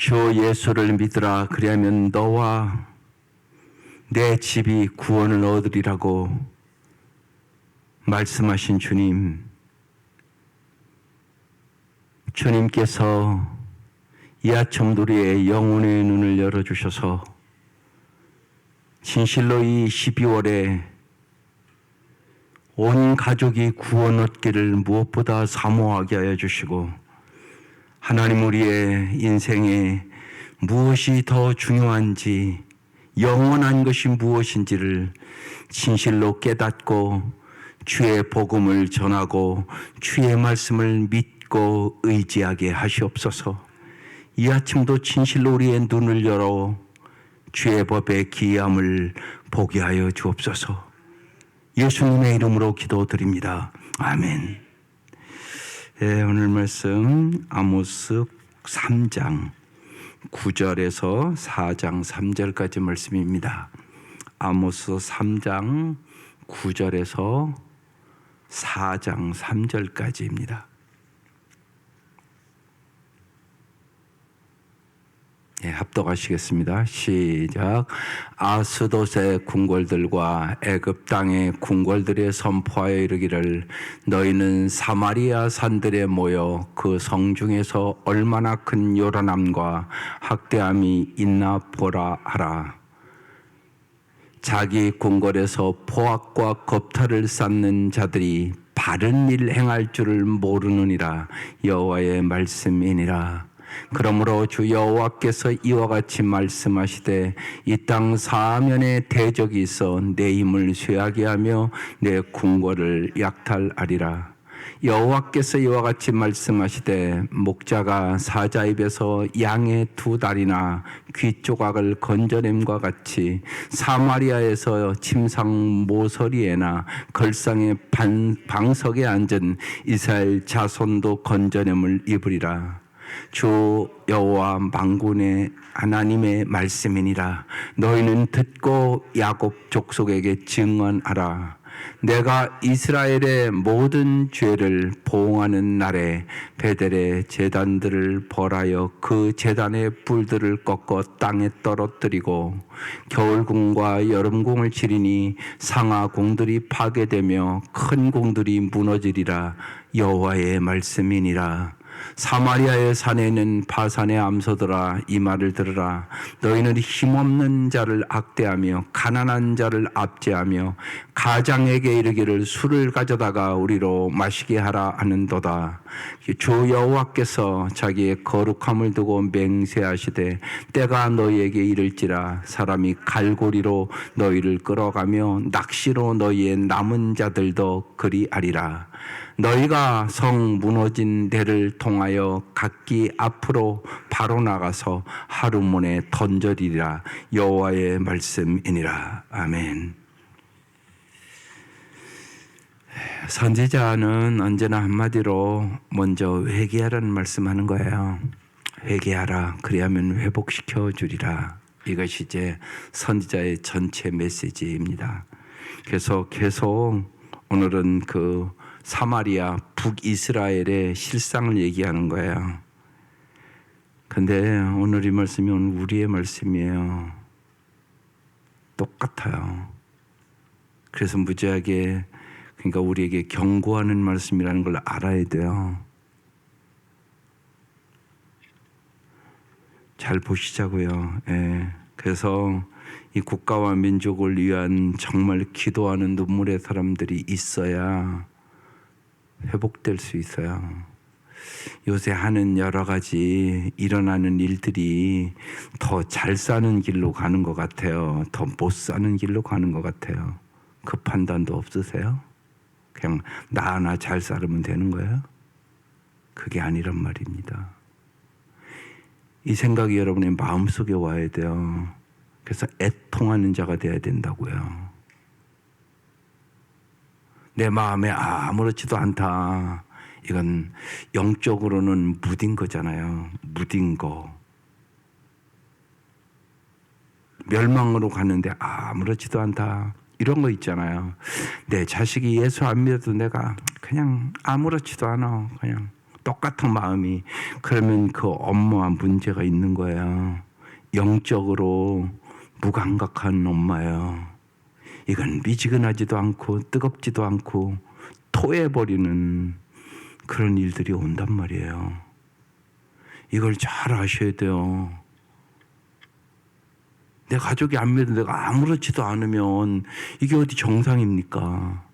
주 예수를 믿으라. 그리하면 너와 내 집이 구원을 얻으리라고 말씀하신 주님, 주님께서 이 아침 우리의 영혼의 눈을 열어주셔서 진실로 이 12월에 온 가족이 구원 얻기를 무엇보다 사모하게 하여 주시고, 하나님 우리의 인생에 무엇이 더 중요한지, 영원한 것이 무엇인지를 진실로 깨닫고 주의 복음을 전하고 주의 말씀을 믿고 의지하게 하시옵소서. 이 아침도 진실로 우리의 눈을 열어 주의 법의 기이함을 보게 하여 주옵소서. 예수님의 이름으로 기도드립니다. 아멘. 네, 오늘 말씀 아모스 3장 9절에서 4장 3절까지 말씀입니다. 아모스 3장 9절에서 4장 3절까지입니다. 예, 합독하시겠습니다. 시작. 아스돗의 궁궐들과 애굽 땅의 궁궐들에 선포하여 이르기를, 너희는 사마리아 산들에 모여 그 성중에서 얼마나 큰 요란함과 학대함이 있나 보라 하라. 자기 궁궐에서 포악과 겁탈을 쌓는 자들이 바른 일 행할 줄을 모르느니라. 여호와의 말씀이니라. 그러므로 주 여호와께서 이와 같이 말씀하시되, 이 땅 사면에 대적이 있어 내 힘을 쇠하게 하며 내 궁궐을 약탈하리라. 여호와께서 이와 같이 말씀하시되, 목자가 사자 입에서 양의 두 다리나 귀 조각을 건져냄과 같이 사마리아에서 침상 모서리에나 걸상의 방석에 앉은 이스라엘 자손도 건져냄을 입으리라. 주 여호와 만군의 하나님의 말씀이니라. 너희는 듣고 야곱 족속에게 증언하라. 내가 이스라엘의 모든 죄를 보응하는 날에 베델의 제단들을 벌하여 그 제단의 불들을 꺾어 땅에 떨어뜨리고 겨울궁과 여름궁을 치리니 상하궁들이 파괴되며 큰 궁들이 무너지리라. 여호와의 말씀이니라. 사마리아의 산에는 바산의 암소들아, 이 말을 들으라. 너희는 힘없는 자를 악대하며 가난한 자를 압제하며 가장에게 이르기를, 술을 가져다가 우리로 마시게 하라 하는도다. 주 여호와께서 자기의 거룩함을 두고 맹세하시되, 때가 너희에게 이를지라. 사람이 갈고리로 너희를 끌어가며 낚시로 너희의 남은 자들도 그리하리라. 너희가 성 무너진 데를 통하여 각기 앞으로 바로 나가서 하루문에 던져리라. 여호와의 말씀이니라. 아멘. 선지자는 언제나 한마디로 먼저 회개하라는 말씀하는 거예요. 회개하라. 그리하면 회복시켜 주리라. 이것이 이제 선지자의 전체 메시지입니다. 그래서 계속 오늘은 그 사마리아 북이스라엘의 실상을 얘기하는 거예요. 근데 오늘 이 말씀이 오늘 우리의 말씀이에요. 똑같아요. 그래서 무지하게, 그러니까 우리에게 경고하는 말씀이라는 걸 알아야 돼요. 잘 보시자고요. 예. 그래서 이 국가와 민족을 위한 정말 기도하는 눈물의 사람들이 있어야 회복될 수 있어요. 요새 하는 여러 가지 일어나는 일들이 더 잘 사는 길로 가는 것 같아요. 더 못 사는 길로 가는 것 같아요. 그 판단도 없으세요? 그냥 나 하나 잘 살면 되는 거예요? 그게 아니란 말입니다. 이 생각이 여러분의 마음속에 와야 돼요. 그래서 애통하는 자가 돼야 된다고요. 내 마음에 아무렇지도 않다. 이건 영적으로는 무딘 거잖아요. 무딘 거. 멸망으로 가는데 아무렇지도 않다. 이런 거 있잖아요. 내 자식이 예수 안 믿어도 내가 그냥 아무렇지도 않아. 그냥 똑같은 마음이. 그러면 그 엄마와 문제가 있는 거예요. 영적으로 무감각한 엄마예요. 이건 미지근하지도 않고 뜨겁지도 않고 토해버리는 그런 일들이 온단 말이에요. 이걸 잘 아셔야 돼요. 내 가족이 안 믿어 내가 아무렇지도 않으면 이게 어디 정상입니까?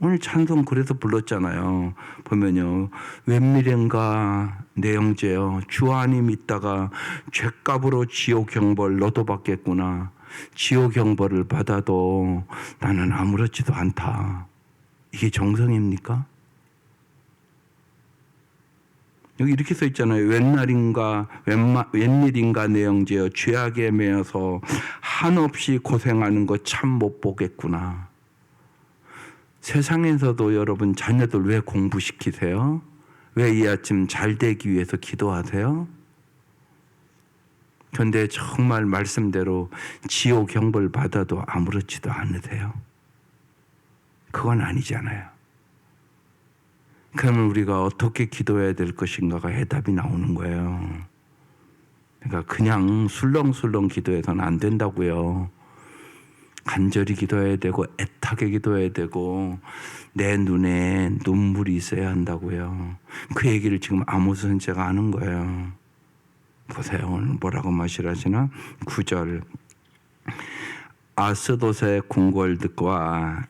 오늘 찬송 그래서 불렀잖아요. 보면요. 웬미련가 내 형제여 주 안에 믿다가 죄값으로 지옥 형벌 너도 받겠구나. 지옥 형벌을 받아도 나는 아무렇지도 않다. 이게 정성입니까? 여기 이렇게 써 있잖아요. 웬일인가 내 형제여 죄악에 매여서 한없이 고생하는 거 참 못 보겠구나. 세상에서도 여러분 자녀들 왜 공부시키세요? 왜 이 아침 잘 되기 위해서 기도하세요? 그런데 정말 말씀대로 지옥 형벌 받아도 아무렇지도 않으세요? 그건 아니잖아요. 그러면 우리가 어떻게 기도해야 될 것인가가 해답이 나오는 거예요. 그러니까 그냥 술렁술렁 기도해서는 안 된다고요. 간절히 기도해야 되고 애타게 기도해야 되고 내 눈에 눈물이 있어야 한다고요. 그 얘기를 지금 아모스 선지자가 하는 거예요. 보세요. 오늘 뭐라고 말씀하시나? 9절 아스돗의 궁궐들과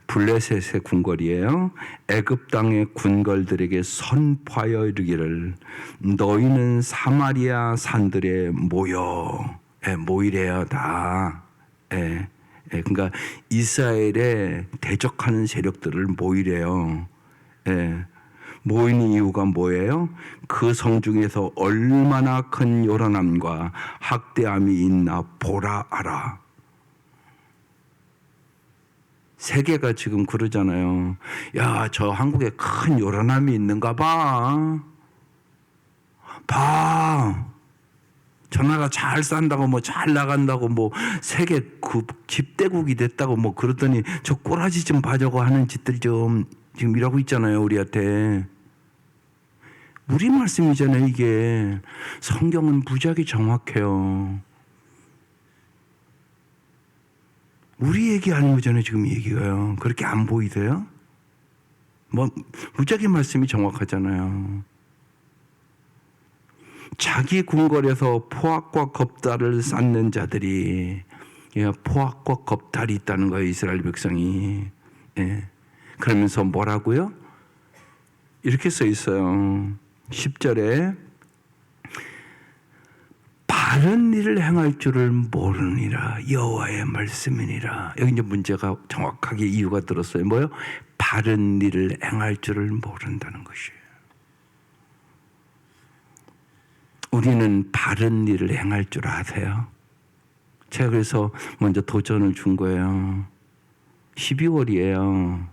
블레셋의 궁궐이에요. 애굽 땅의 군걸들에게 선포하여 이르기를 너희는 사마리아 산들에 모이래요 다. 그러니까 이스라엘에 대적하는 세력들을 모이래요. 모이는 이유가 뭐예요? 그 성 중에서 얼마나 큰 요란함과 학대함이 있나 보라 알아. 세계가 지금 그러잖아요. 야, 저 한국에 큰 요란함이 있는가 봐. 저 나라 잘 산다고 잘 나간다고 세계 집대국이 됐다고 그러더니 저 꼬라지 좀 봐자고 하는 짓들 좀 지금 이러고 있잖아요. 우리한테. 우리 말씀이잖아요. 이게. 성경은 무지하게 정확해요. 우리 얘기하는 거잖아요. 지금 얘기가요. 그렇게 안 보이세요? 무지하게 말씀이 정확하잖아요. 자기 궁궐에서 포악과 겁탈을 쌓는 자들이, 포악과 겁탈이 있다는 거예요. 이스라엘 백성이. 그러면서 뭐라고요? 이렇게 써 있어요. 10절에 바른 일을 행할 줄을 모르니라 여호와의 말씀이니라. 여기 이제 문제가 정확하게 이유가 들었어요. 뭐요? 바른 일을 행할 줄을 모른다는 것이에요. 우리는 바른 일을 행할 줄 아세요? 제가 그래서 먼저 도전을 준 거예요. 12월이에요.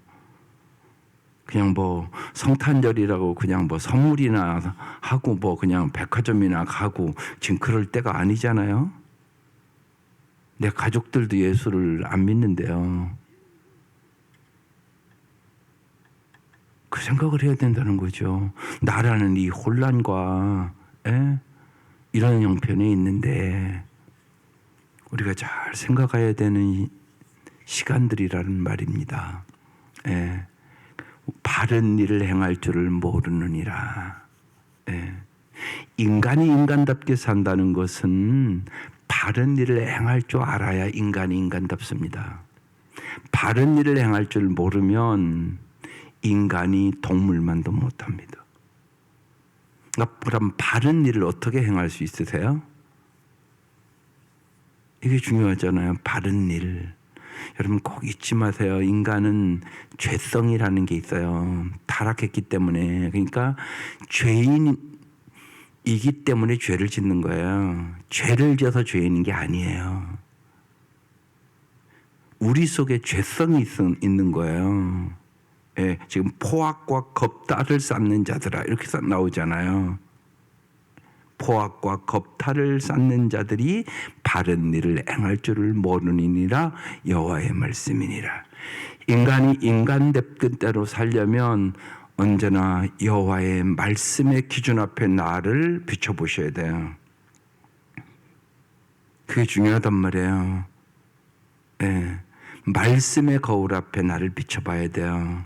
그냥 성탄절이라고 그냥 선물이나 하고 그냥 백화점이나 가고 지금 그럴 때가 아니잖아요. 내 가족들도 예수를 안 믿는데요. 그 생각을 해야 된다는 거죠. 나라는 이 혼란과 이런 형편에 있는데 우리가 잘 생각해야 되는 시간들이라는 말입니다. 바른 일을 행할 줄을 모르느니라. 인간이 인간답게 산다는 것은 바른 일을 행할 줄 알아야 인간이 인간답습니다. 바른 일을 행할 줄 모르면 인간이 동물만도 못합니다. 그럼 바른 일을 어떻게 행할 수 있으세요? 이게 중요하잖아요. 바른 일. 여러분 꼭 잊지 마세요. 인간은 죄성이라는 게 있어요. 타락했기 때문에. 그러니까 죄인이기 때문에 죄를 짓는 거예요. 죄를 지어서 죄인인 게 아니에요. 우리 속에 죄성이 있는 거예요. 지금 포악과 겁탈을 쌓는 자들아 이렇게 나오잖아요. 포악과 겁탈을 쌓는 자들이 바른 일을 행할 줄을 모르니라 여호와의 말씀이니라. 인간이 인간답게대로 살려면 언제나 여호와의 말씀의 기준 앞에 나를 비춰보셔야 돼요. 그게 중요하단 말이에요. 네. 말씀의 거울 앞에 나를 비춰봐야 돼요.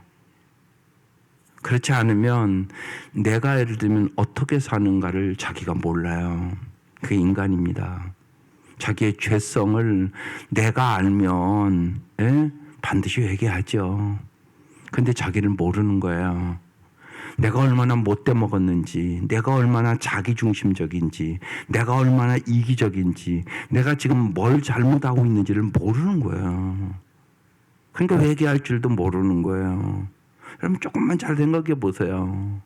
그렇지 않으면 내가 예를 들면 어떻게 사는가를 자기가 몰라요. 그게 인간입니다. 자기의 죄성을 내가 알면 반드시 회개하죠. 근데 자기를 모르는 거예요. 내가 얼마나 못돼 먹었는지, 내가 얼마나 자기중심적인지, 내가 얼마나 이기적인지, 내가 지금 뭘 잘못하고 있는지를 모르는 거예요. 그러니까 회개할 줄도 모르는 거예요. 여러분 조금만 잘 생각해 보세요.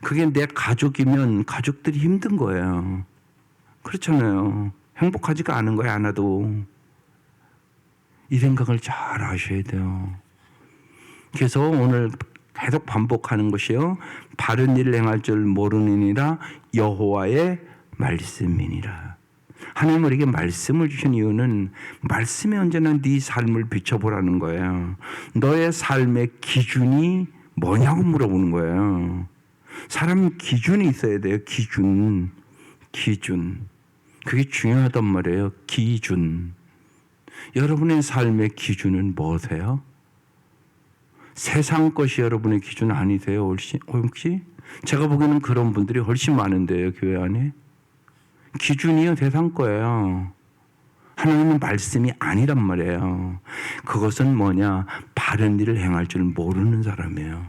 그게 내 가족이면 가족들이 힘든 거예요. 그렇잖아요. 행복하지가 않은 거예요, 하나도. 이 생각을 잘 하셔야 돼요. 그래서 오늘 계속 반복하는 것이요. 바른 일을 행할 줄 모르느니라 여호와의 말씀이니라. 하나님 우리에게 말씀을 주신 이유는 말씀이 언제나 네 삶을 비춰보라는 거예요. 너의 삶의 기준이 뭐냐고 물어보는 거예요. 사람 기준이 있어야 돼요. 기준. 그게 중요하단 말이에요. 기준. 여러분의 삶의 기준은 뭐세요? 세상 것이 여러분의 기준 아니세요? 혹시? 제가 보기에는 그런 분들이 훨씬 많은데요. 교회 안에. 기준이요 세상 거예요. 하나님의 말씀이 아니란 말이에요. 그것은 뭐냐? 바른 일을 행할 줄 모르는 사람이에요.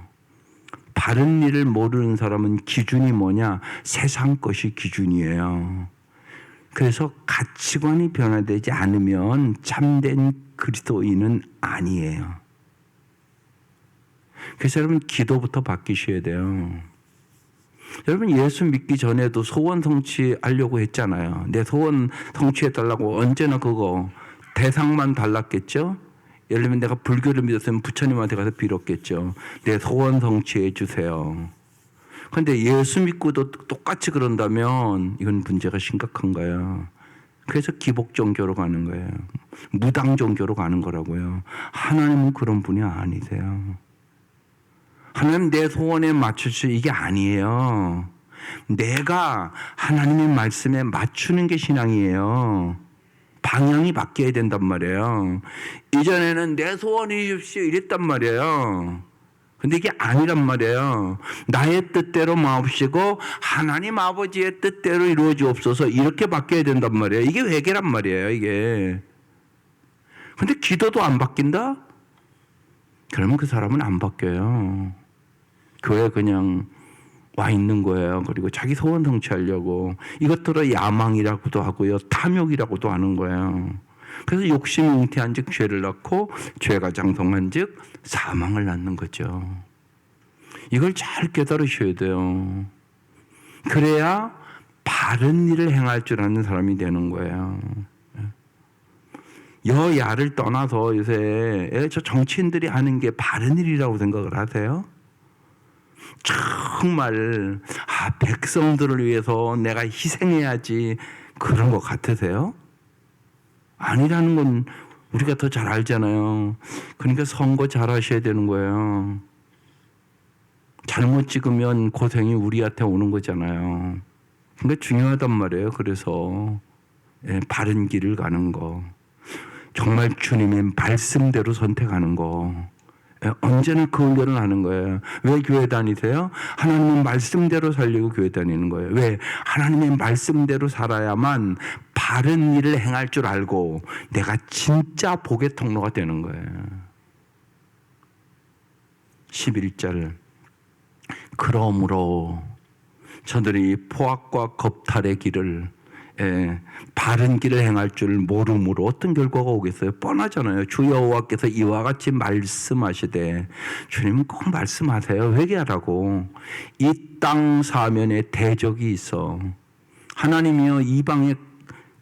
바른 일을 모르는 사람은 기준이 뭐냐? 세상 것이 기준이에요. 그래서 가치관이 변화되지 않으면 참된 그리스도인은 아니에요. 그래서 여러분 기도부터 바뀌셔야 돼요. 여러분 예수 믿기 전에도 소원 성취하려고 했잖아요. 내 소원 성취해달라고 언제나 그거 대상만 달랐겠죠. 예를 들면 내가 불교를 믿었으면 부처님한테 가서 빌었겠죠. 내 소원 성취해 주세요. 그런데 예수 믿고도 똑같이 그런다면 이건 문제가 심각한 거예요. 그래서 기복 종교로 가는 거예요. 무당 종교로 가는 거라고요. 하나님은 그런 분이 아니세요. 하나님 내 소원에 맞추시 이게 아니에요. 내가 하나님의 말씀에 맞추는 게 신앙이에요. 방향이 바뀌어야 된단 말이에요. 이전에는 내 소원이 이루십시오 이랬단 말이에요. 근데 이게 아니란 말이에요. 나의 뜻대로 마옵시고 하나님 아버지의 뜻대로 이루어지옵소서 이렇게 바뀌어야 된단 말이에요. 이게 회개란 말이에요. 이게. 근데 기도도 안 바뀐다? 그러면 그 사람은 안 바뀌어요. 교회 그냥 와 있는 거예요. 그리고 자기 소원 성취하려고 이것들을 야망이라고도 하고요. 탐욕이라고도 하는 거예요. 그래서 욕심이 잉태한 즉 죄를 낳고 죄가 장성한 즉 사망을 낳는 거죠. 이걸 잘 깨달으셔야 돼요. 그래야 바른 일을 행할 줄 아는 사람이 되는 거예요. 여야를 떠나서 요새 저 정치인들이 하는 게 바른 일이라고 생각을 하세요? 정말 백성들을 위해서 내가 희생해야지 그런 것 같으세요? 아니라는 건 우리가 더 잘 알잖아요. 그러니까 선거 잘 하셔야 되는 거예요. 잘못 찍으면 고생이 우리한테 오는 거잖아요. 그러니까 중요하단 말이에요. 그래서 바른 길을 가는 거. 정말 주님의 말씀대로 선택하는 거. 언제나 그 훈련을 하는 거예요. 왜 교회 다니세요? 하나님의 말씀대로 살려고 교회 다니는 거예요. 왜? 하나님의 말씀대로 살아야만 바른 일을 행할 줄 알고 내가 진짜 복의 통로가 되는 거예요. 11절 그러므로 저들이 포악과 겁탈의 길을 바른 길을 행할 줄 모름으로 어떤 결과가 오겠어요? 뻔하잖아요. 주 여호와께서 이와 같이 말씀하시되 주님은 꼭 말씀하세요. 회개하라고. 이 땅 사면에 대적이 있어. 하나님이요 이방의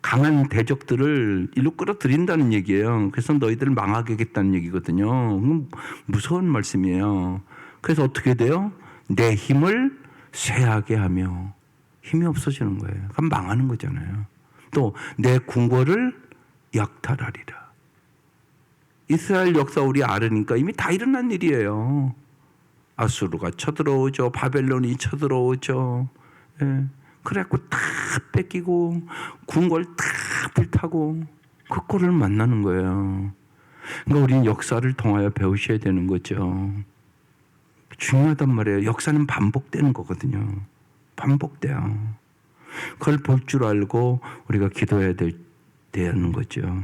강한 대적들을 일로 끌어들인다는 얘기예요. 그래서 너희들을 망하게 하겠다는 얘기거든요. 무서운 말씀이에요. 그래서 어떻게 돼요? 내 힘을 쇠하게 하며 힘이 없어지는 거예요. 그럼 망하는 거잖아요. 또 내 궁궐을 약탈하리라. 이스라엘 역사 우리 알으니까 이미 다 일어난 일이에요. 아수르가 쳐들어오죠. 바벨론이 쳐들어오죠. 예. 그래갖고 다 뺏기고 궁궐 다 불타고 그 꼴을 만나는 거예요. 그러니까 우리는 역사를 통하여 배우셔야 되는 거죠. 중요하단 말이에요. 역사는 반복되는 거거든요. 반복돼요. 그걸 볼 줄 알고 우리가 기도해야 되는 거죠.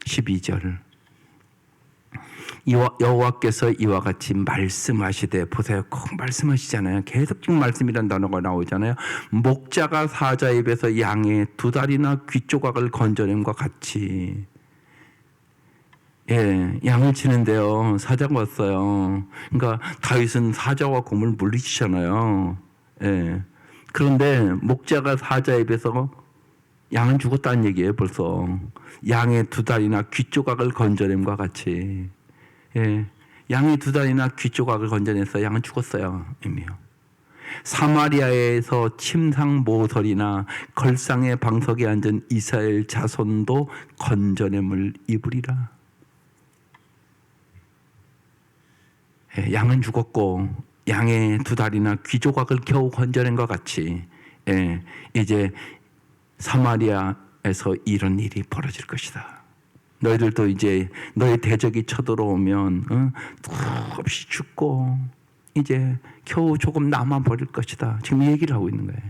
12절. 여호와께서 이와 같이 말씀하시되, 보세요. 꼭 말씀하시잖아요. 계속 지금 말씀이라는 단어가 나오잖아요. 목자가 사자 입에서 양의 두 다리나 귀 조각을 건져냄과 같이. 예, 양을 치는데요. 사자가 왔어요. 그러니까 다윗은 사자와 곰을 물리치잖아요. 예. 그런데 목자가 사자 입에서 양은 죽었다는 얘기예요. 벌써 양의 두 다리나 귀 조각을 건져냄과 같이. 예, 양의 두 다리나 귀 조각을 건져내서 양은 죽었어요. 이미요. 사마리아에서 침상 모서리나 걸상의 방석에 앉은 이스라엘 자손도 건져냄을 입으리라. 예, 양은 죽었고 양의 두 다리나 귀 조각을 겨우 건져낸 것 같이, 예, 이제 사마리아에서 이런 일이 벌어질 것이다. 너희들도 이제 너희 대적이 쳐들어오면 없이 죽고 이제 겨우 조금 남아버릴 것이다. 지금 이 얘기를 하고 있는 거예요.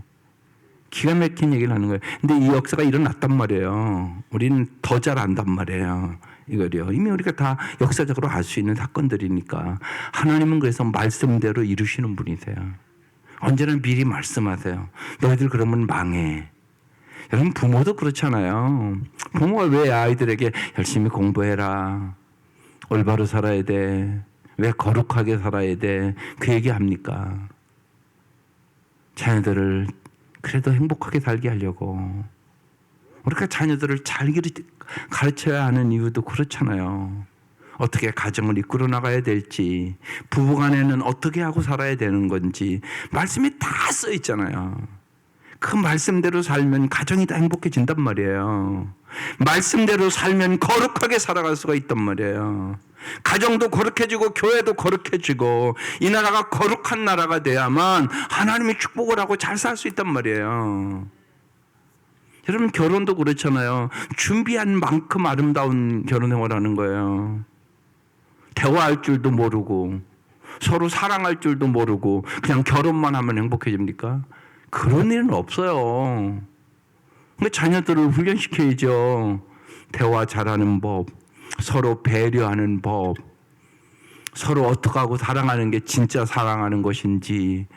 기가 막힌 얘기를 하는 거예요. 근데 이 역사가 일어났단 말이에요. 우리는 더 잘 안단 말이에요. 이거요. 이미 우리가 다 역사적으로 알 수 있는 사건들이니까. 하나님은 그래서 말씀대로 이루시는 분이세요. 언제나 미리 말씀하세요. 너희들 그러면 망해. 여러분 부모도 그렇잖아요. 부모가 왜 아이들에게 열심히 공부해라, 올바로 살아야 돼, 왜 거룩하게 살아야 돼, 그 얘기 합니까? 자녀들을 그래도 행복하게 살게 하려고. 우리가 자녀들을 잘 가르쳐야 하는 이유도 그렇잖아요. 어떻게 가정을 이끌어 나가야 될지, 부부간에는 어떻게 하고 살아야 되는 건지 말씀이 다 써 있잖아요. 그 말씀대로 살면 가정이 다 행복해진단 말이에요. 말씀대로 살면 거룩하게 살아갈 수가 있단 말이에요. 가정도 거룩해지고 교회도 거룩해지고 이 나라가 거룩한 나라가 돼야만 하나님의 축복을 하고 잘 살 수 있단 말이에요. 여러분 결혼도 그렇잖아요. 준비한 만큼 아름다운 결혼 생활하는 거예요. 대화할 줄도 모르고 서로 사랑할 줄도 모르고 그냥 결혼만 하면 행복해집니까? 그런 일은 없어요. 근데 자녀들을 훈련시켜야죠. 대화 잘하는 법, 서로 배려하는 법, 서로 어떻게 하고 사랑하는 게 진짜 사랑하는 것인지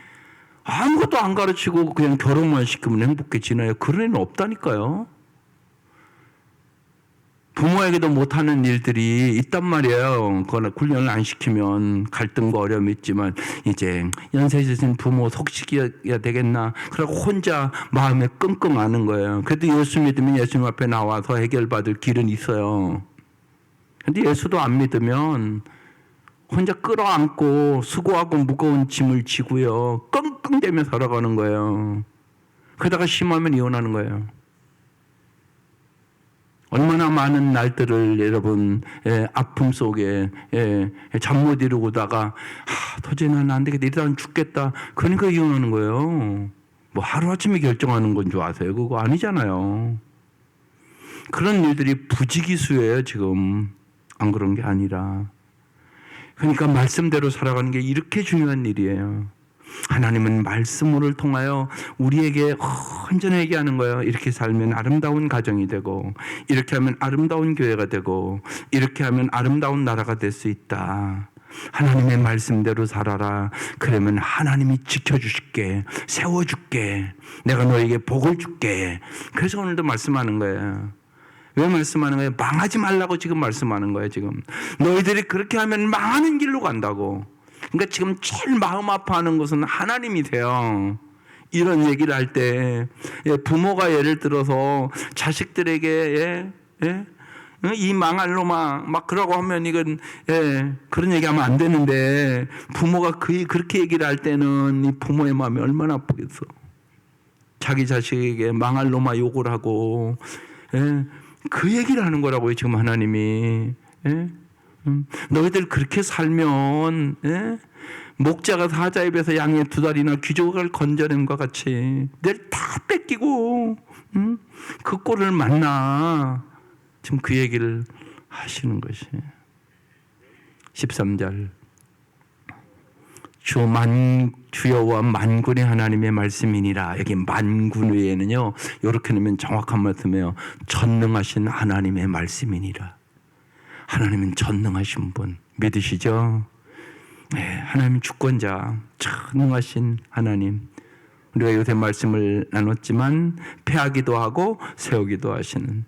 아무것도 안 가르치고 그냥 결혼만 시키면 행복해지나요? 그런 일은 없다니까요. 부모에게도 못하는 일들이 있단 말이에요. 그거는 훈련을 안 시키면 갈등과 어려움이 있지만 이제 연세 드신 부모 속시켜야 되겠나. 그러고 혼자 마음에 끙끙 앓는 거예요. 그래도 예수 믿으면 예수님 앞에 나와서 해결받을 길은 있어요. 근데 예수도 안 믿으면 혼자 끌어안고 수고하고 무거운 짐을 지고요. 끙끙대며 살아가는 거예요. 그러다가 심하면 이혼하는 거예요. 얼마나 많은 날들을 여러분 아픔 속에 잠 못 이루고다가 도저히 난 안 되겠다, 이러다가 죽겠다, 그러니까 이혼하는 거예요. 뭐 하루아침에 결정하는 건 줄 아세요? 그거 아니잖아요. 그런 일들이 부지기수예요 지금. 안 그런 게 아니라. 그러니까 말씀대로 살아가는 게 이렇게 중요한 일이에요. 하나님은 말씀을 통하여 우리에게 언제나 얘기하는 거예요. 이렇게 살면 아름다운 가정이 되고, 이렇게 하면 아름다운 교회가 되고, 이렇게 하면 아름다운 나라가 될 수 있다. 하나님의 말씀대로 살아라. 그러면 하나님이 지켜주실게, 세워줄게, 내가 너에게 복을 줄게. 그래서 오늘도 말씀하는 거예요. 왜 말씀하는 거예요? 망하지 말라고 지금 말씀하는 거예요. 지금 너희들이 그렇게 하면 망하는 길로 간다고. 그러니까 지금 제일 마음 아파하는 것은 하나님이세요. 이런 얘기를 할 때 부모가 예를 들어서 자식들에게 이 망할 놈아 막 그러고 하면 이건 그런 얘기하면 안 되는데, 부모가 그렇게 얘기를 할 때는 이 부모의 마음이 얼마나 아프겠어. 자기 자식에게 망할 놈아 욕을 하고 그 얘기를 하는 거라고요 지금 하나님이. 너희들 그렇게 살면 목자가 사자 입에서 양의 두 다리나 귀족을 건져냄과 같이 늘 다 뺏기고 그 꼴을 만나. 지금 그 얘기를 하시는 것이 13절 주여와 만군의 하나님의 말씀이니라. 여기 만군 외에는요 이렇게 넣으면 정확한 말씀이에요. 전능하신 하나님의 말씀이니라. 하나님은 전능하신 분 믿으시죠? 네, 하나님 주권자 전능하신 하나님. 우리가 요새 말씀을 나눴지만 패하기도 하고 세우기도 하시는,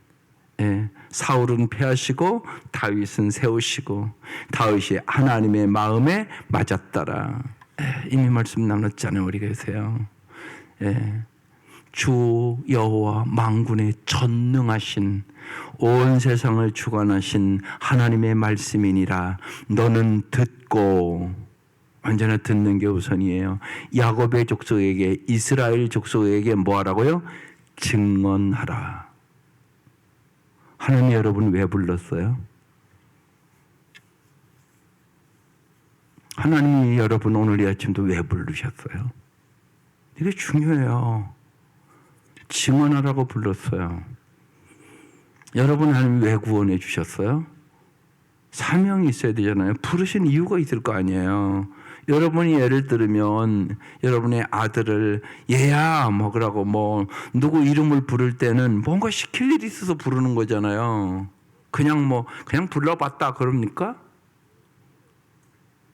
사울은 패하시고 다윗은 세우시고 다윗이 하나님의 마음에 맞았더라. 이미 말씀 나눴잖아요. 우리가 요새요. 주 여호와 만군의 전능하신 온 세상을 주관하신 하나님의 말씀이니라. 너는 듣고, 언제나 듣는 게 우선이에요. 야곱의 족속에게, 이스라엘 족속에게 뭐 하라고요? 증언하라. 하나님 여러분 왜 불렀어요? 하나님이 여러분 오늘 이 아침도 왜 부르셨어요? 이게 중요해요. 증언하라고 불렀어요. 여러분 하나님 왜 구원해 주셨어요? 사명이 있어야 되잖아요. 부르신 이유가 있을 거 아니에요. 여러분이 예를 들면 여러분의 아들을 얘야 먹으라고 뭐 누구 이름을 부를 때는 뭔가 시킬 일이 있어서 부르는 거잖아요. 그냥 불러봤다 그럽니까?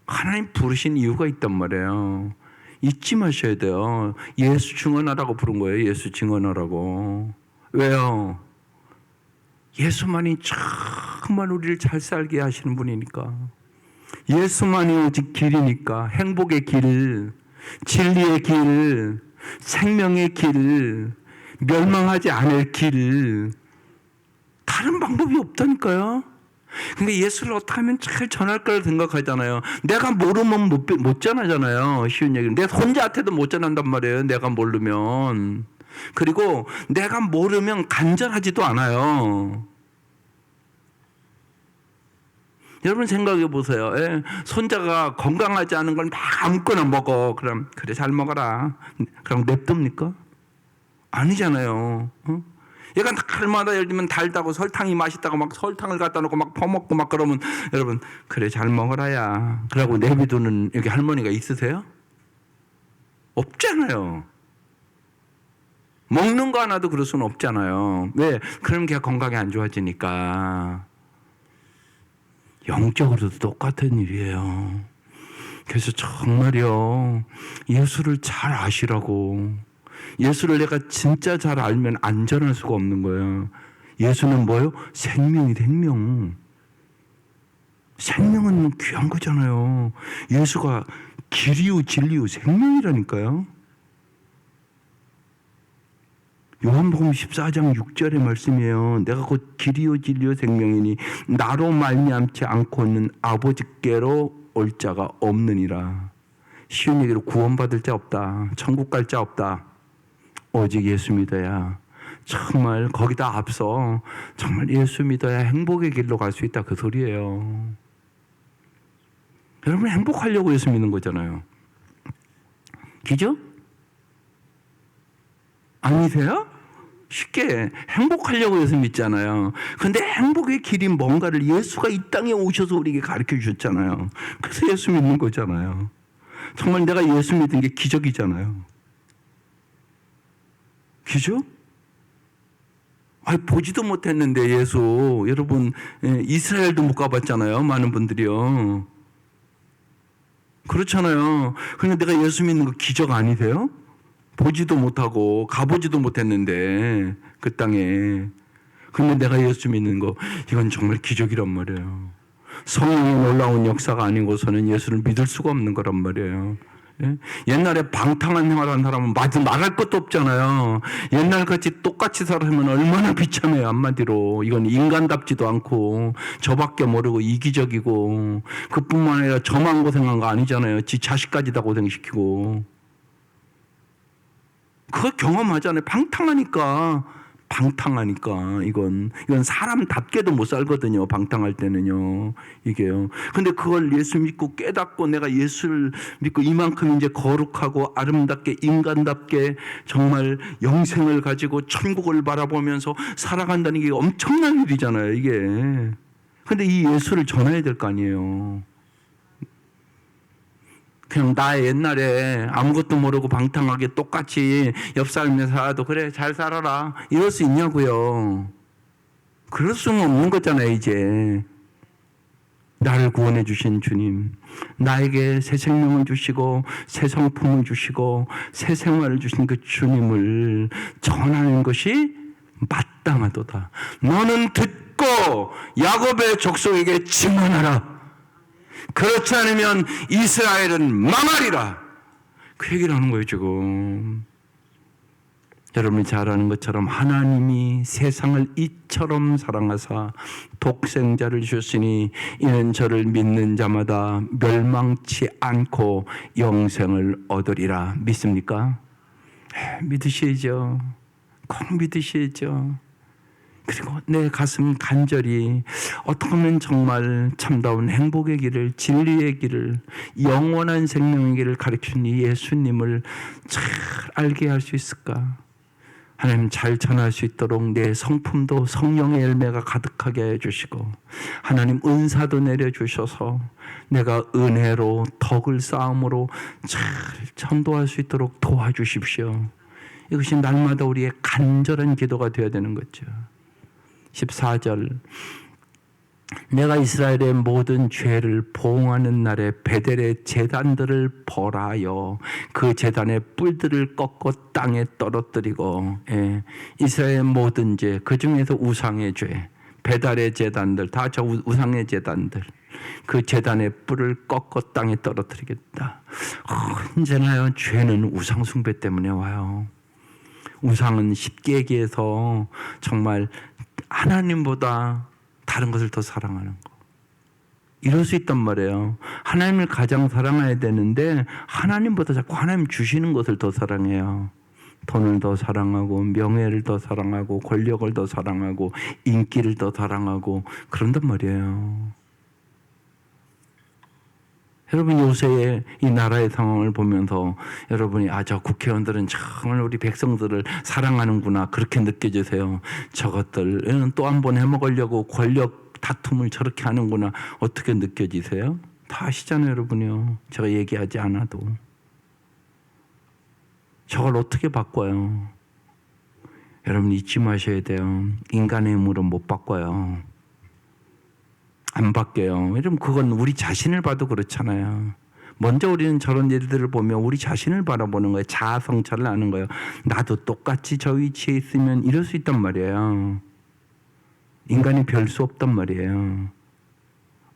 하나님 부르신 이유가 있단 말이에요. 잊지 마셔야 돼요. 예수 증언하라고 부른 거예요. 예수 증언하라고. 왜요? 예수만이 정말 우리를 잘 살게 하시는 분이니까. 예수만이 오직 길이니까. 행복의 길, 진리의 길, 생명의 길, 멸망하지 않을 길. 다른 방법이 없다니까요. 근데 예수를 어떻게 하면 잘 전할까를 생각하잖아요. 내가 모르면 못 전하잖아요. 쉬운 얘기는. 내 혼자한테도 못 전한단 말이에요. 내가 모르면. 그리고 내가 모르면 간절하지도 않아요. 여러분 생각해 보세요. 손자가 건강하지 않은 걸 막 아무거나 먹어. 그럼 그래 잘 먹어라. 그럼 냅둡니까? 아니잖아요. 얘가 날마다 예를 들면 달다고 설탕이 맛있다고 막 설탕을 갖다 놓고 막 퍼먹고 막 그러면 여러분 그래 잘 먹어라야. 그러고 내비두는 여기 할머니가 있으세요? 없잖아요. 먹는 거 하나도 그럴 수는 없잖아요. 왜? 그럼 걔가 건강이 안 좋아지니까. 영적으로도 똑같은 일이에요. 그래서 정말요 예수를 잘 아시라고. 예수를 내가 진짜 잘 알면 안전할 수가 없는 거예요. 예수는 뭐예요? 생명이 생명. 생명은 귀한 거잖아요. 예수가 길이요 진리요 생명이라니까요. 요한복음 14장 6절의 말씀이에요. 내가 곧 길이요 진리요 생명이니 나로 말미암지 않고는 아버지께로 올 자가 없느니라. 쉬운 얘기로 구원받을 자 없다. 천국 갈 자 없다. 오직 예수 믿어야 정말 거기다 앞서 정말 예수 믿어야 행복의 길로 갈 수 있다 그 소리예요. 여러분 행복하려고 예수 믿는 거잖아요. 그죠? 아니세요? 쉽게 행복하려고 예수 믿잖아요. 근데 행복의 길이 뭔가를 예수가 이 땅에 오셔서 우리에게 가르쳐 주셨잖아요. 그래서 예수 믿는 거잖아요. 정말 내가 예수 믿은 게 기적이잖아요. 그죠? 보지도 못했는데 예수. 여러분 이스라엘도 못 가봤잖아요. 많은 분들이요. 그렇잖아요. 그런데 내가 예수 믿는 거 기적 아니세요? 보지도 못하고 가보지도 못했는데 그 땅에. 근데 내가 예수 믿는 거 이건 정말 기적이란 말이에요. 성령의 놀라운 역사가 아니고서는 예수를 믿을 수가 없는 거란 말이에요. 옛날에 방탕한 생활하는 사람은 말할 것도 없잖아요. 옛날같이 똑같이 살았으면 얼마나 비참해요. 한마디로 이건 인간답지도 않고 저밖에 모르고 이기적이고 그뿐만 아니라 저만 고생한 거 아니잖아요. 지 자식까지 다 고생시키고. 그거 경험하잖아요. 방탕하니까 방탕하니까 이건 사람답게도 못 살거든요. 방탕할 때는요. 이게요. 근데 그걸 예수 믿고 깨닫고 내가 예수를 믿고 이만큼 이제 거룩하고 아름답게 인간답게 정말 영생을 가지고 천국을 바라보면서 살아간다는 게 엄청난 일이잖아요. 이게. 근데 이 예수를 전해야 될 거 아니에요. 그냥 나 옛날에 아무것도 모르고 방탕하게 똑같이 옆 사람이 살아도 그래 잘 살아라 이럴 수 있냐고요. 그럴 수는 없는 거잖아요. 이제 나를 구원해 주신 주님, 나에게 새 생명을 주시고 새 성품을 주시고 새 생활을 주신 그 주님을 전하는 것이 마땅하도다. 너는 듣고 야곱의 족속에게 증언하라. 그렇지 않으면 이스라엘은 망하리라. 그 얘기를 하는 거예요 지금. 여러분이 잘 아는 것처럼 하나님이 세상을 이처럼 사랑하사 독생자를 주셨으니 이는 저를 믿는 자마다 멸망치 않고 영생을 얻으리라. 믿습니까? 믿으셔야죠. 꼭 믿으셔야죠. 그리고 내 가슴 간절히 어떻게 하면 정말 참다운 행복의 길을, 진리의 길을, 영원한 생명의 길을 가르치는 이 예수님을 잘 알게 할 수 있을까? 하나님 잘 전할 수 있도록 내 성품도 성령의 열매가 가득하게 해주시고 하나님 은사도 내려주셔서 내가 은혜로 덕을 쌓음으로 잘 전도할 수 있도록 도와주십시오. 이것이 날마다 우리의 간절한 기도가 되어야 되는 거죠. 14절 내가 이스라엘의 모든 죄를 보응하는 날에 베델의 제단들을 벌하여 그 제단의 뿔들을 꺾어 땅에 떨어뜨리고 이스라엘의 모든 죄 그 중에서 우상의 죄 베델의 제단들 다 저 우상의 제단들 그 제단의 뿔을 꺾어 땅에 떨어뜨리겠다. 언제나요 죄는 우상 숭배 때문에 와요. 우상은 쉽게 얘기해서 정말 하나님보다 다른 것을 더 사랑하는 거. 이럴 수 있단 말이에요. 하나님을 가장 사랑해야 되는데 하나님보다 자꾸 하나님 주시는 것을 더 사랑해요. 돈을 더 사랑하고 명예를 더 사랑하고 권력을 더 사랑하고 인기를 더 사랑하고 그런단 말이에요. 여러분 요새 이 나라의 상황을 보면서 여러분이 저 국회의원들은 정말 우리 백성들을 사랑하는구나 그렇게 느껴지세요. 저것들은 또 한 번 해먹으려고 권력 다툼을 저렇게 하는구나 어떻게 느껴지세요? 다 아시잖아요 여러분이요. 제가 얘기하지 않아도. 저걸 어떻게 바꿔요? 여러분 잊지 마셔야 돼요. 인간의 힘으로 못 바꿔요. 안 바뀌어요. 여러분 그건 우리 자신을 봐도 그렇잖아요. 먼저 우리는 저런 일들을 보면 우리 자신을 바라보는 거예요. 자아 성찰을 하는 거예요. 나도 똑같이 저 위치에 있으면 이럴 수 있단 말이에요. 인간이 별 수 없단 말이에요.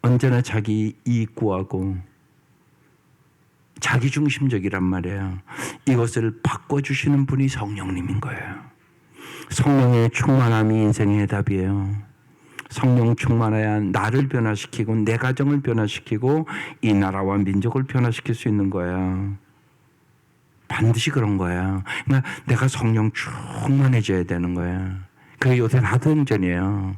언제나 자기 이익 구하고 자기중심적이란 말이에요. 이것을 바꿔주시는 분이 성령님인 거예요. 성령의 충만함이 인생의 해답이에요. 성령 충만해야 나를 변화시키고 내 가정을 변화시키고 이 나라와 민족을 변화시킬 수 있는 거예요. 반드시 그런 거예요. 그러니까 내가 성령 충만해져야 되는 거예요. 그게 요새 사도행전이에요.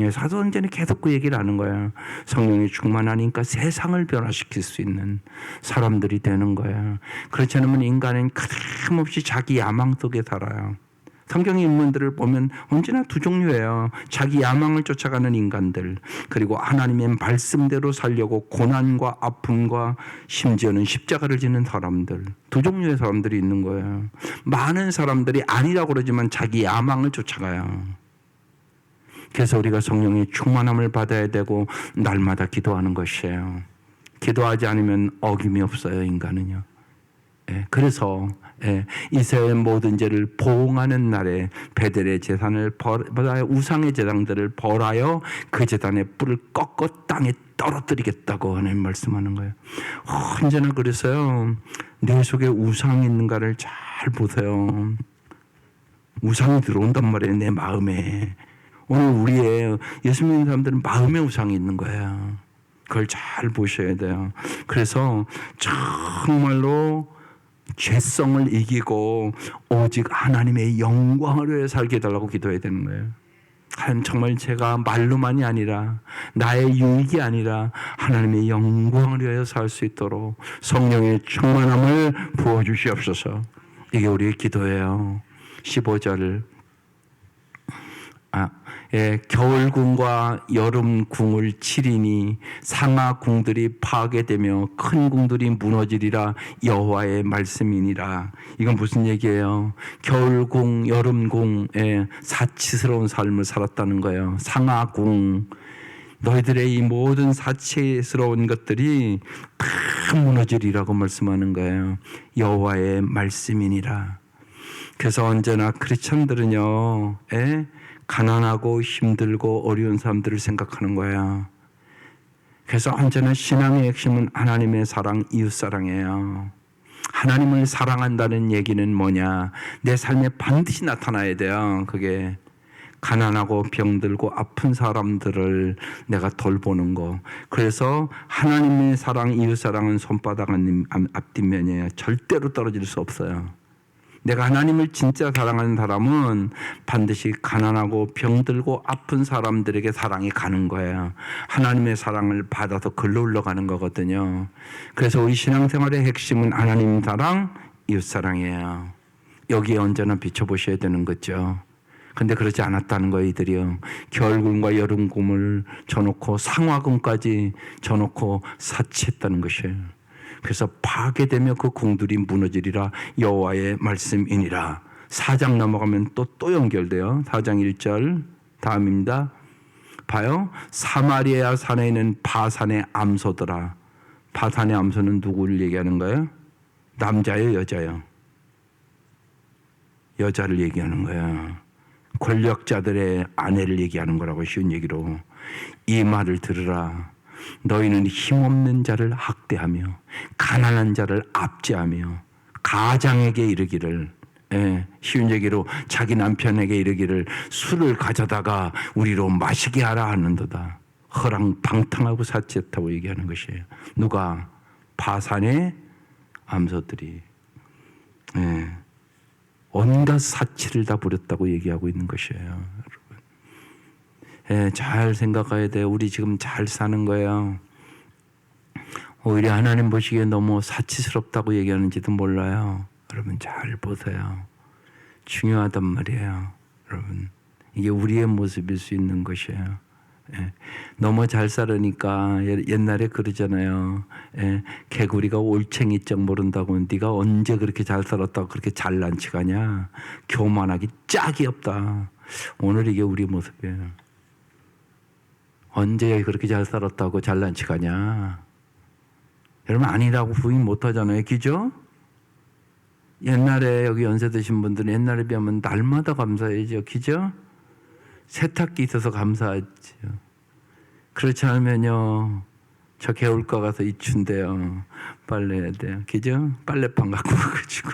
사도행전이 계속 그 얘기를 하는 거예요. 성령이 충만하니까 세상을 변화시킬 수 있는 사람들이 되는 거예요. 그렇지 않으면 인간은 끊임없이 자기 야망 속에 살아요. 성경의 인물들을 보면 언제나 두 종류예요. 자기 야망을 쫓아가는 인간들, 그리고 하나님의 말씀대로 살려고 고난과 아픔과 심지어는 십자가를 지는 사람들. 두 종류의 사람들이 있는 거예요. 많은 사람들이 아니라고 그러지만 자기 야망을 쫓아가요. 그래서 우리가 성령의 충만함을 받아야 되고 날마다 기도하는 것이에요. 기도하지 않으면 어김이 없어요, 인간은요. 그래서 이스라엘 모든 죄를 보응하는 날에 베델의 제단을 벌하여 우상의 제단들을 벌하여 그 제단의 뿔을 꺾어 땅에 떨어뜨리겠다고 하나님 말씀하는 거예요. 언제나 그래서요. 내 속에 우상이 있는가를 잘 보세요. 우상이 들어온단 말이에요. 내 마음에. 오늘 우리의 예수 믿는 사람들은 마음에 우상이 있는 거예요. 그걸 잘 보셔야 돼요. 그래서 정말로 죄성을 이기고 오직 하나님의 영광을 위해 살게 해달라고 기도해야 되는 거예요. 정말 제가 말로만이 아니라 나의 유익이 아니라 하나님의 영광을 위하여 살 수 있도록 성령의 충만함을 부어주시옵소서. 이게 우리의 기도예요. 15절 겨울궁과 여름궁을 치리니 상하궁들이 파괴되며 큰 궁들이 무너지리라 여호와의 말씀이니라. 이건 무슨 얘기예요? 겨울궁, 여름궁에 사치스러운 삶을 살았다는 거예요. 상하궁, 너희들의 이 모든 사치스러운 것들이 다 무너지리라고 말씀하는 거예요. 여호와의 말씀이니라. 그래서 언제나 크리스천들은요, 가난하고 힘들고 어려운 사람들을 생각하는 거야. 그래서 언제나 신앙의 핵심은 하나님의 사랑, 이웃사랑이에요. 하나님을 사랑한다는 얘기는 뭐냐? 내 삶에 반드시 나타나야 돼요. 그게 가난하고 병들고 아픈 사람들을 내가 돌보는 거. 그래서 하나님의 사랑, 이웃사랑은 손바닥 앞뒷면이에요. 절대로 떨어질 수 없어요. 내가 하나님을 진짜 사랑하는 사람은 반드시 가난하고 병들고 아픈 사람들에게 사랑이 가는 거예요. 하나님의 사랑을 받아서 글로 흘러가는 거거든요. 그래서 우리 신앙생활의 핵심은 하나님 사랑, 이웃 사랑이에요. 여기에 언제나 비춰보셔야 되는 거죠. 근데 그러지 않았다는 거예요, 이들이요. 겨울궁과 여름궁을 쳐놓고 상하궁까지 쳐놓고 사치했다는 것이에요. 그래서 파괴되며 그 궁들이 무너지리라 여호와의 말씀이니라. 4장 넘어가면 또 연결돼요. 4장 1절 다음입니다. 봐요. 사마리아 산에 있는 바산의 암소들아. 바산의 암소는 누구를 얘기하는 거예요? 남자예요, 여자예요? 여자를 얘기하는 거예요. 권력자들의 아내를 얘기하는 거라고, 쉬운 얘기로. 이 말을 들으라. 너희는 힘없는 자를 학대하며 가난한 자를 압제하며 가장에게 이르기를, 쉬운 얘기로 자기 남편에게 이르기를 술을 가져다가 우리로 마시게 하라 하는도다. 허랑방탕하고 사치했다고 얘기하는 것이에요. 누가? 바산의 암소들이 온갖 사치를 다 부렸다고 얘기하고 있는 것이에요. 잘 생각해야 돼요. 우리 지금 잘 사는 거예요. 오히려 하나님 보시기에 너무 사치스럽다고 얘기하는지도 몰라요. 여러분 잘 보세요. 중요하단 말이에요. 여러분 이게 우리의 모습일 수 있는 것이에요. 너무 잘 살으니까 옛날에 그러잖아요. 개구리가 올챙이적 모른다고. 네가 언제 그렇게 잘 살았다고 그렇게 잘난 척하냐. 교만하기 짝이 없다. 오늘 이게 우리 모습이에요. 언제 그렇게 잘 살았다고 잘난 척하냐. 여러분 아니라고 부인 못하잖아요. 그죠? 옛날에 여기 연세 드신 분들은 옛날에 비하면 날마다 감사해야죠. 그죠? 세탁기 있어서 감사하죠. 그렇지 않으면요, 저 개울가 가서 이춘대요. 빨래해야 돼요. 그죠? 빨래판 갖고 와가지고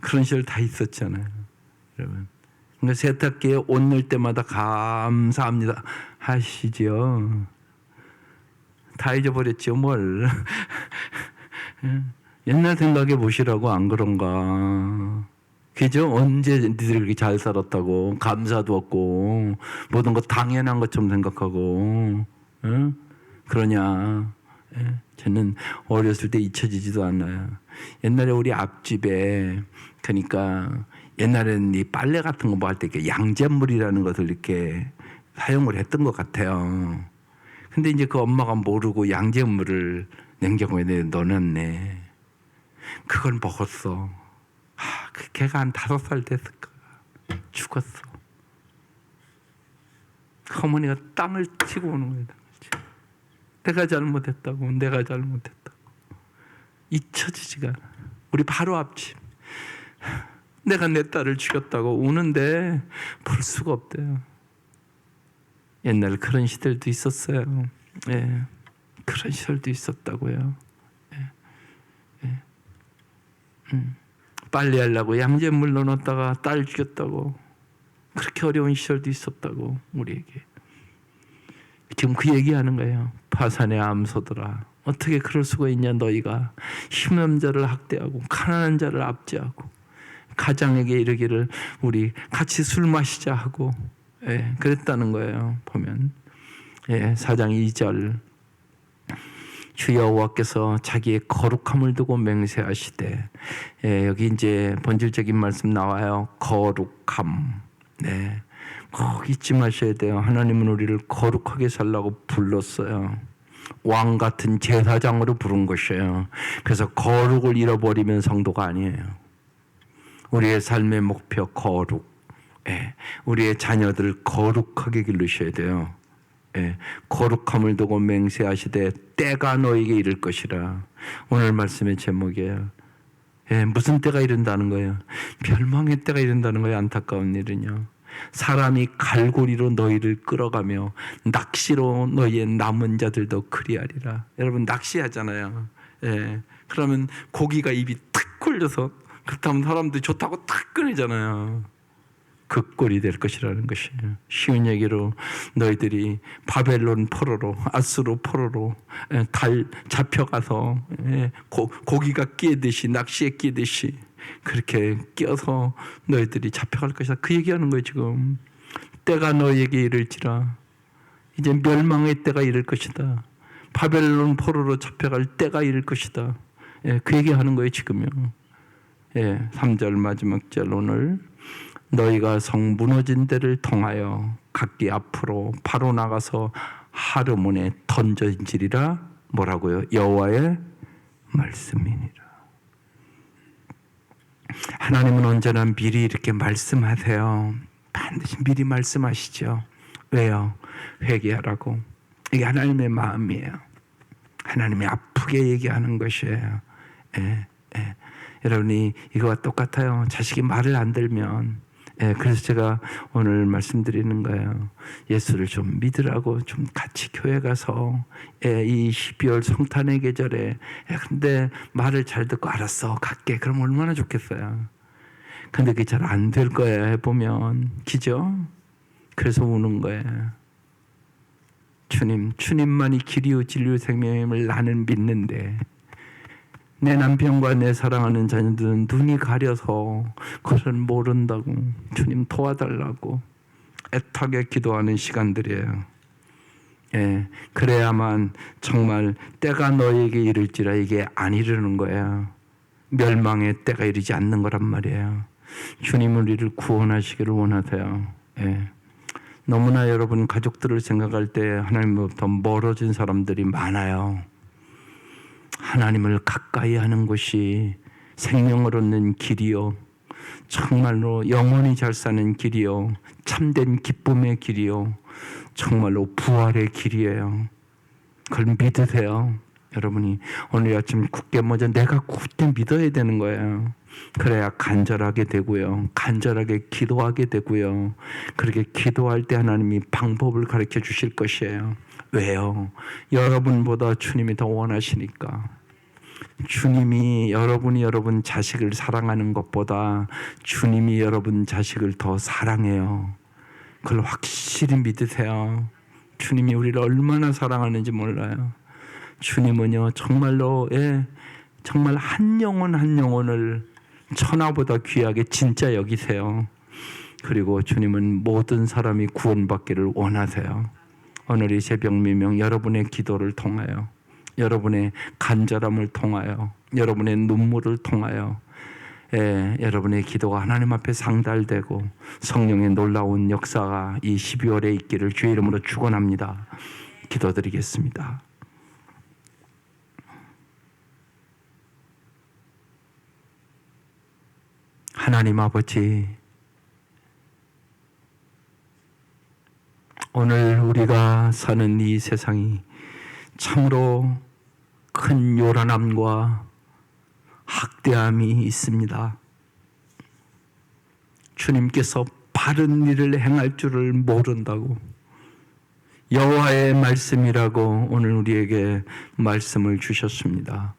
그런 시절 다 있었잖아요. 여러분. 그러니까 세탁기에 옷 넣을 때마다 감사합니다 하시죠. 다 잊어버렸죠, 뭘. 옛날 생각해 보시라고. 안 그런가? 그죠? 언제 니들 그렇게 잘 살았다고. 감사도 없고 모든 거 당연한 것처럼 생각하고 그러냐. 저는 어렸을 때 잊혀지지도 않아요. 옛날에 우리 앞집에, 그러니까 옛날에는 이 빨래 같은 거 뭐 할 때 양잿물이라는 것을 이렇게 사용을 했던 것 같아요. 근데 이제 그 엄마가 모르고 양잿물을 냉장고에 넣어놨네. 그걸 먹었어. 그 걔가 한 5살 됐을까. 죽었어. 어머니가 땅을 치고 오는 거예요. 내가 잘못했다고. 잊혀지지가 않아. 우리 바로 앞집. 내가 내 딸을 죽였다고 우는데 볼 수가 없대요. 옛날에 그런 시절도 있었어요. 그런 시절도 있었다고요. 빨래하려고 양잿물 넣어놨다가 딸 죽였다고. 그렇게 어려운 시절도 있었다고. 우리에게 지금 그 얘기하는 거예요. 바산의 암소들아. 어떻게 그럴 수가 있냐. 너희가 힘없는 자를 학대하고 가난한 자를 압제하고 가장에게 이르기를 우리 같이 술 마시자 하고 그랬다는 거예요. 보면 4장 2절 주 여호와께서 자기의 거룩함을 두고 맹세하시되 여기 이제 본질적인 말씀 나와요. 거룩함. 꼭 잊지 마셔야 돼요. 하나님은 우리를 거룩하게 살라고 불렀어요. 왕 같은 제사장으로 부른 것이에요. 그래서 거룩을 잃어버리면 성도가 아니에요. 우리의 삶의 목표 거룩. 우리의 자녀들 거룩하게 기르셔야 돼요. 거룩함을 두고 맹세하시되 때가 너에게 이를 것이라. 오늘 말씀의 제목이에요. 무슨 때가 이른다는 거예요? 멸망의 때가 이른다는 거예요. 안타까운 일은요. 사람이 갈고리로 너희를 끌어가며 낚시로 너희의 남은 자들도 그리하리라. 여러분 낚시하잖아요. 그러면 고기가 입이 탁 걸려서 그렇다면 사람들이 좋다고 탁 꺼내잖아요. 그 꼴이 될 것이라는 것이에요. 쉬운 얘기로 너희들이 바벨론 포로로 아수르 포로로 잡혀가서 고기가 끼듯이 낚시에 끼듯이 그렇게 끼어서 너희들이 잡혀갈 것이다. 그 얘기하는 거예요. 지금 때가 너희에게 이를지라. 이제 멸망의 때가 이를 것이다. 바벨론 포로로 잡혀갈 때가 이를 것이다. 그 얘기하는 거예요. 지금요. 3절 마지막 절 오늘 너희가 성 무너진 데를 통하여 각기 앞으로 바로 나가서 하르몬에 던져지리라. 뭐라고요? 여호와의 말씀이니라. 하나님은 언제나 미리 이렇게 말씀하세요. 반드시 미리 말씀하시죠. 왜요? 회개하라고. 이게 하나님의 마음이에요. 하나님이 아프게 얘기하는 것이에요. 여러분이 이거와 똑같아요. 자식이 말을 안 들면 그래서 제가 오늘 말씀드리는 거예요. 예수를 좀 믿으라고 좀 같이 교회 가서 이 12월 성탄의 계절에 근데 말을 잘 듣고 알았어 갈게. 그럼 얼마나 좋겠어요. 근데 그게 잘 안 될 거예요. 해보면 기죠. 그래서 우는 거예요. 주님만이 길이요 진리요 생명임을 나는 믿는데 내 남편과 내 사랑하는 자녀들은 눈이 가려서 그것을 모른다고. 주님 도와달라고 애타게 기도하는 시간들이에요. 그래야만 정말 때가 너에게 이를지라. 이게 안 이르는 거예요. 멸망의 때가 이르지 않는 거란 말이에요. 주님 우리를 구원하시기를 원하세요. 너무나 여러분 가족들을 생각할 때 하나님으로부터 멀어진 사람들이 많아요. 하나님을 가까이 하는 것이 생명을 얻는 길이요, 정말로 영원히 잘 사는 길이요, 참된 기쁨의 길이요, 정말로 부활의 길이에요. 그걸 믿으세요. 여러분이 오늘 아침 굳게 먼저 내가 굳게 믿어야 되는 거예요. 그래야 간절하게 되고요, 간절하게 기도하게 되고요. 그렇게 기도할 때 하나님이 방법을 가르쳐 주실 것이에요. 왜요? 여러분보다 주님이 더 원하시니까. 주님이 여러분이 여러분 자식을 사랑하는 것보다 주님이 여러분 자식을 더 사랑해요. 그걸 확실히 믿으세요. 주님이 우리를 얼마나 사랑하는지 몰라요. 주님은요 정말로 정말 한 영혼 한 영혼을 천하보다 귀하게 진짜 여기세요. 그리고 주님은 모든 사람이 구원받기를 원하세요. 오늘 이 새벽 미명 여러분의 기도를 통하여, 여러분의 간절함을 통하여, 여러분의 눈물을 통하여 여러분의 기도가 하나님 앞에 상달되고 성령의 놀라운 역사가 이 12월에 있기를 주의 이름으로 축원합니다. 기도드리겠습니다. 하나님 아버지, 오늘 우리가 사는 이 세상이 참으로 큰 요란함과 학대함이 있습니다. 주님께서 바른 일을 행할 줄을 모른다고 여호와의 말씀이라고 오늘 우리에게 말씀을 주셨습니다.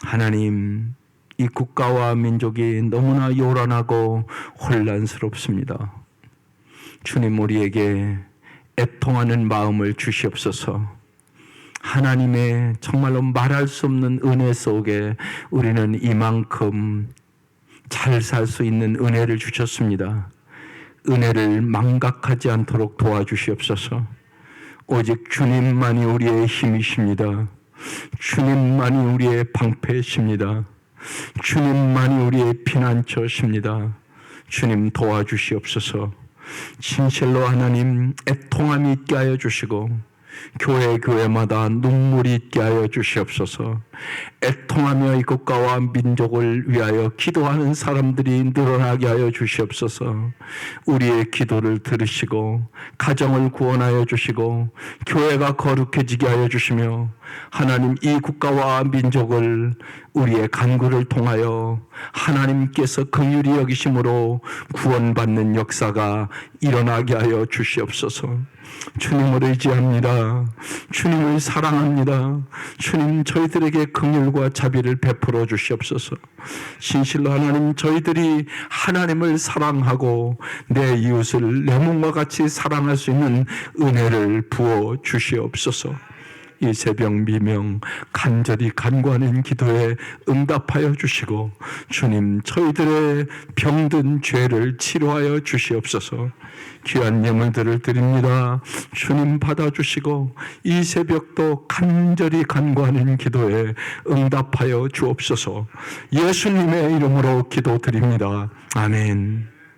하나님, 이 국가와 민족이 너무나 요란하고 혼란스럽습니다. 주님, 우리에게 애통하는 마음을 주시옵소서. 하나님의 정말로 말할 수 없는 은혜 속에 우리는 이만큼 잘 살 수 있는 은혜를 주셨습니다. 은혜를 망각하지 않도록 도와주시옵소서. 오직 주님만이 우리의 힘이십니다. 주님만이 우리의 방패이십니다. 주님만이 우리의 피난처십니다. 주님 도와주시옵소서. 진실로 하나님 애통함이 있게 하여 주시고 교회마다 눈물이 있게 하여 주시옵소서. 애통하며 이 국가와 민족을 위하여 기도하는 사람들이 늘어나게 하여 주시옵소서. 우리의 기도를 들으시고 가정을 구원하여 주시고 교회가 거룩해지게 하여 주시며 하나님 이 국가와 민족을 우리의 간구를 통하여 하나님께서 긍휼히 여기심으로 구원받는 역사가 일어나게 하여 주시옵소서. 주님을 의지합니다. 주님을 사랑합니다. 주님 저희들에게 긍휼과 자비를 베풀어 주시옵소서. 진실로 하나님 저희들이 하나님을 사랑하고 내 이웃을 내 몸과 같이 사랑할 수 있는 은혜를 부어 주시옵소서. 이 새벽 미명 간절히 간구하는 기도에 응답하여 주시고 주님 저희들의 병든 죄를 치료하여 주시옵소서. 귀한 예물들을 드립니다. 주님 받아주시고 이 새벽도 간절히 간구하는 기도에 응답하여 주옵소서. 예수님의 이름으로 기도드립니다. 아멘.